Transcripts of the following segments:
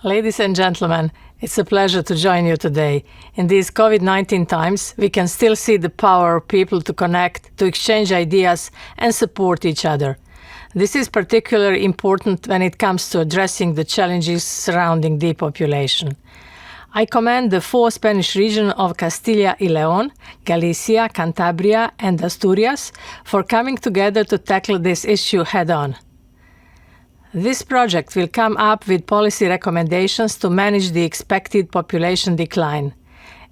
Ladies and gentlemen, it's a pleasure to join you today. In these COVID-19 times, we can still see the power of people to connect, to exchange ideas, and support each other. This is particularly important when it comes to addressing the challenges surrounding depopulation. I commend the 4 Spanish regions of Castilla y León, Galicia, Cantabria, and Asturias for coming together to tackle this issue head-on. This project will come up with policy recommendations to manage the expected population decline.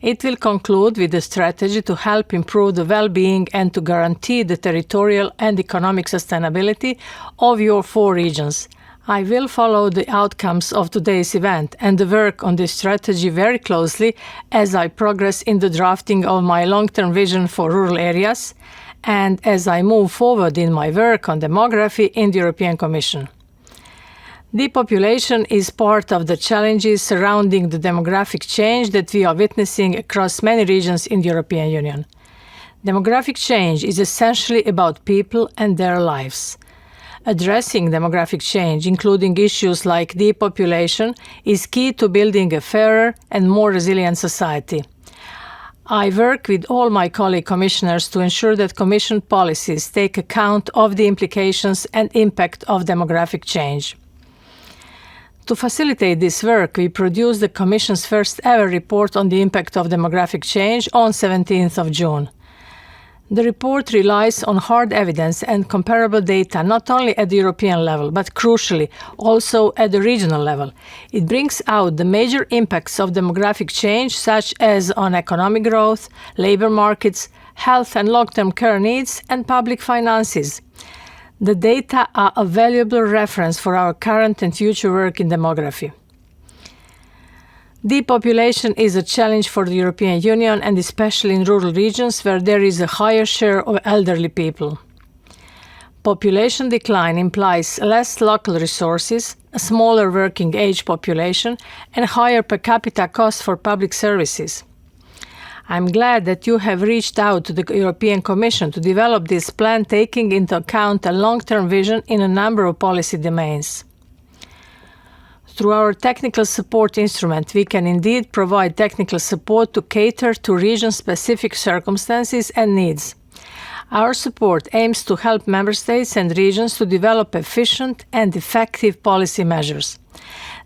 It will conclude with a strategy to help improve the well-being and to guarantee the territorial and economic sustainability of your 4 regions. I will follow the outcomes of today's event and the work on this strategy very closely as I progress in the drafting of my long-term vision for rural areas and as I move forward in my work on demography in the European Commission. Depopulation is part of the challenges surrounding the demographic change that we are witnessing across many regions in the European Union. Demographic change is essentially about people and their lives. Addressing demographic change, including issues like depopulation, is key to building a fairer and more resilient society. I work with all my colleague commissioners to ensure that Commission policies take account of the implications and impact of demographic change. To facilitate this work, we produced the Commission's first ever report on the impact of demographic change on 17th of June. The report relies on hard evidence and comparable data not only at the European level, but crucially also at the regional level. It brings out the major impacts of demographic change, such as on economic growth, labor markets, health and long-term care needs, and public finances. The data are a valuable reference for our current and future work in demography. Depopulation is a challenge for the European Union and especially in rural regions where there is a higher share of elderly people. Population decline implies less local resources, a smaller working age population, and higher per capita costs for public services. I'm glad that you have reached out to the European Commission to develop this plan, taking into account a long-term vision in a number of policy domains. Through our technical support instrument, we can indeed provide technical support to cater to region-specific circumstances and needs. Our support aims to help member states and regions to develop efficient and effective policy measures.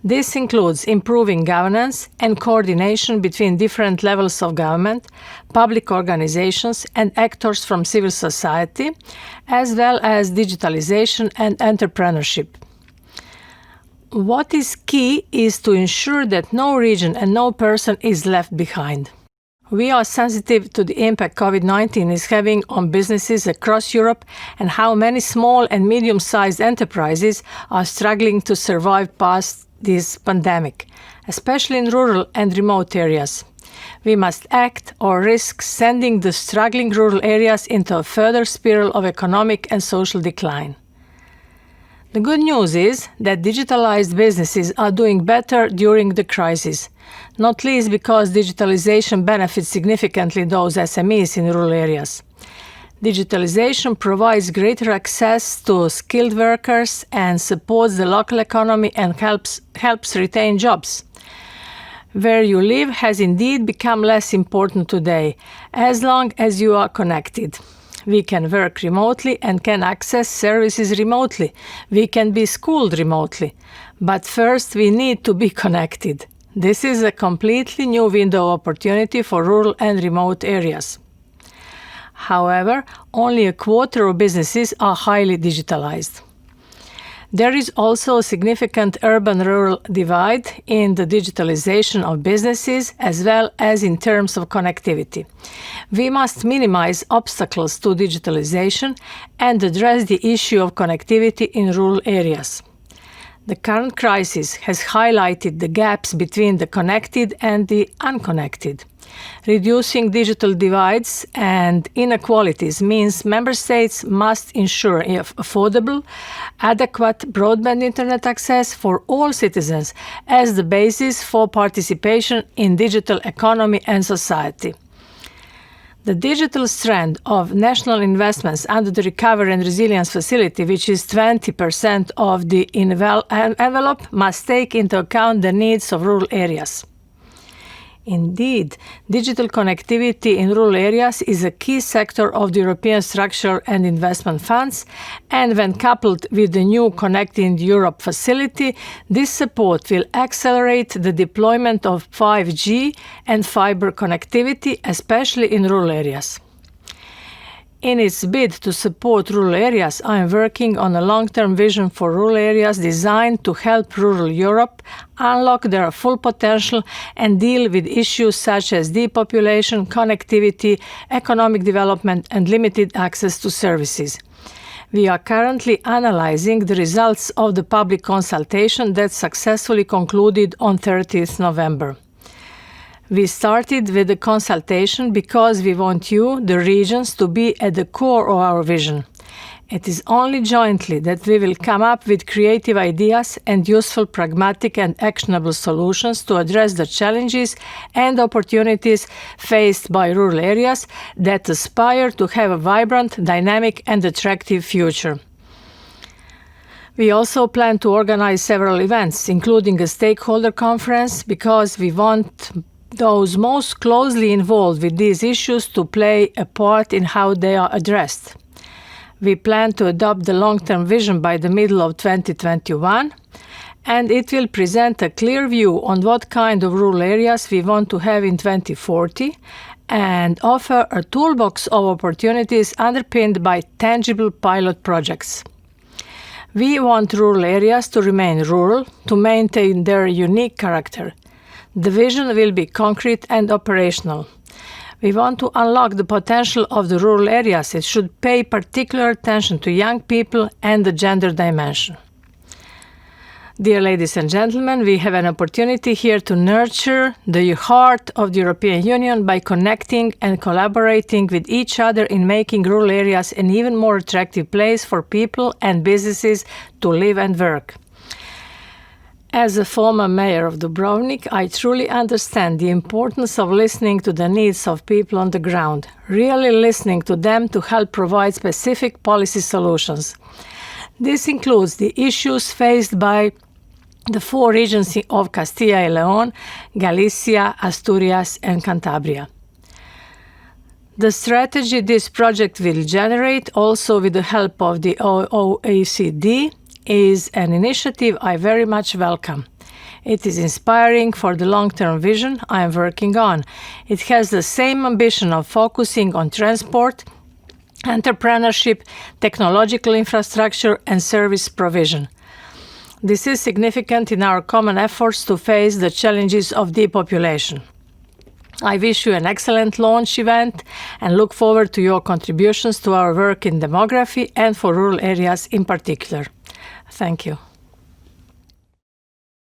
This includes improving governance and coordination between different levels of government, public organizations, and actors from civil society, as well as digitalization and entrepreneurship. What is key is to ensure that no region and no person is left behind. We are sensitive to the impact COVID-19 is having on businesses across Europe and how many small and medium-sized enterprises are struggling to survive past this pandemic, especially in rural and remote areas. We must act or risk sending the struggling rural areas into a further spiral of economic and social decline. The good news is that digitalized businesses are doing better during the crisis, not least because digitalization benefits significantly those SMEs in rural areas. Digitalization provides greater access to skilled workers and supports the local economy and helps retain jobs. Where you live has indeed become less important today, as long as you are connected. We can work remotely and can access services remotely. We can be schooled remotely. But first we need to be connected. This is a completely new window of opportunity for rural and remote areas. However, only a quarter of businesses are highly digitalized. There is also a significant urban-rural divide in the digitalization of businesses as well as in terms of connectivity. We must minimize obstacles to digitalization and address the issue of connectivity in rural areas. The current crisis has highlighted the gaps between the connected and the unconnected. Reducing digital divides and inequalities means member states must ensure affordable, adequate broadband internet access for all citizens as the basis for participation in digital economy and society. The digital strand of national investments under the Recovery and Resilience Facility, which is 20% of the envelope, must take into account the needs of rural areas. Indeed, digital connectivity in rural areas is a key sector of the European structural and investment funds, and when coupled with the new Connecting Europe facility, this support will accelerate the deployment of 5G and fiber connectivity, especially in rural areas. In its bid to support rural areas, I am working on a long-term vision for rural areas designed to help rural Europe unlock their full potential and deal with issues such as depopulation, connectivity, economic development, and limited access to services. We are currently analyzing the results of the public consultation that successfully concluded on 30th November. We started with the consultation because we want you, the regions, to be at the core of our vision. It is only jointly that we will come up with creative ideas and useful, pragmatic and actionable solutions to address the challenges and opportunities faced by rural areas that aspire to have a vibrant, dynamic and attractive future. We also plan to organize several events, including a stakeholder conference, because we want those most closely involved with these issues to play a part in how they are addressed. We plan to adopt the long-term vision by the middle of 2021, and it will present a clear view on what kind of rural areas we want to have in 2040 and offer a toolbox of opportunities underpinned by tangible pilot projects. We want rural areas to remain rural, to maintain their unique character. The vision will be concrete and operational. We want to unlock the potential of the rural areas. It should pay particular attention to young people and the gender dimension. Dear ladies and gentlemen, we have an opportunity here to nurture the heart of the European Union by connecting and collaborating with each other in making rural areas an even more attractive place for people and businesses to live and work. As a former mayor of Dubrovnik, I truly understand the importance of listening to the needs of people on the ground, really listening to them to help provide specific policy solutions. This includes the issues faced by the 4 regions of Castilla y León, Galicia, Asturias, and Cantabria. The strategy this project will generate, also with the help of the OECD, is an initiative I very much welcome. It is inspiring for the long-term vision I am working on. It has the same ambition of focusing on transport, entrepreneurship, technological infrastructure, and service provision. This is significant in our common efforts to face the challenges of depopulation. I wish you an excellent launch event and look forward to your contributions to our work in demography and for rural areas in particular. Thank you.